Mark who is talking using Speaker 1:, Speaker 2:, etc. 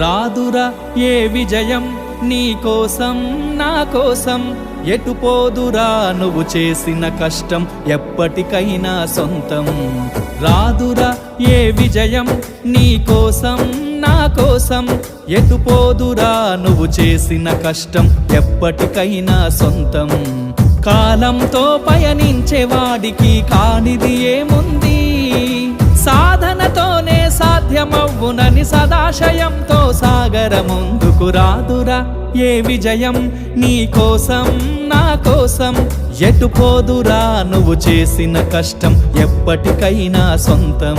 Speaker 1: రాదురా ఏ విజయం నీ కోసం నా కోసం, ఎటు పోదురా నువ్వు చేసిన కష్టం ఎప్పటికైనా సొంతం. రాదురా ఏ విజయం నీ కోసం నా కోసం, ఎటు పోదురా నువ్వు చేసిన కష్టం ఎప్పటికైనా సొంతం. కాలంతో పయనించేవాడికి కానిది ఏముంది, సాధనతోనే సాధ్యమవ్వునని సదాశయంతో సాగర ముందుకు. రాదురా ఏ విజయం నీ కోసం నా కోసం, ఎటు పోదురా నువ్వు చేసిన కష్టం ఎప్పటికైనా సొంతం.